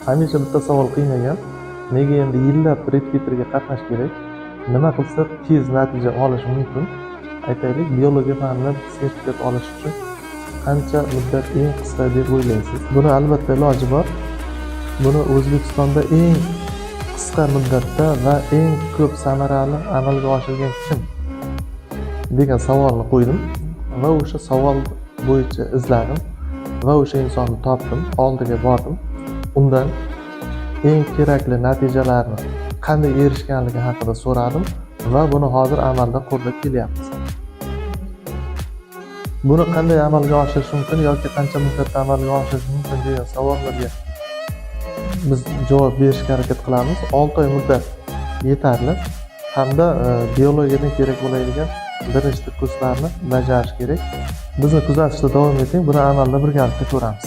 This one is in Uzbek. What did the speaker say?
Hamisha bitta savol qiynagan. Nega endi yillab repetitorga qatnash kerak? Nima qilsa tez natija olish mumkin? Aytaylik, biologiya fanidan sertifikat olish uchun qancha muddat eng qisqa deb o'ylaysiz? Buni albatta iloji bor. Buni O'zbekistonda eng qisqa muddatda va eng ko'p samarali amalga oshirgan kim degan savolni qo'ydim va o'sha savol bo'yicha izladim va o'sha insonni topdim, oldiga bordim. Undan eng kerakli natijalarni qanday erishganligi haqida so'radim va buni hozir amalda qo'llab kelyapmiz. Buni qanday amalga oshirish mumkin yoki qancha muddatda amalga oshirish mumkin degan savollarga biz javob berishga harakat qilamiz. 6 oy muddat yetarli hamda biologiyadan kerak bo'ladigan bir nechta kurslarni bajarish kerak. Bizni kuzatishda davom eting, buni amalda birgalikda ko'ramiz.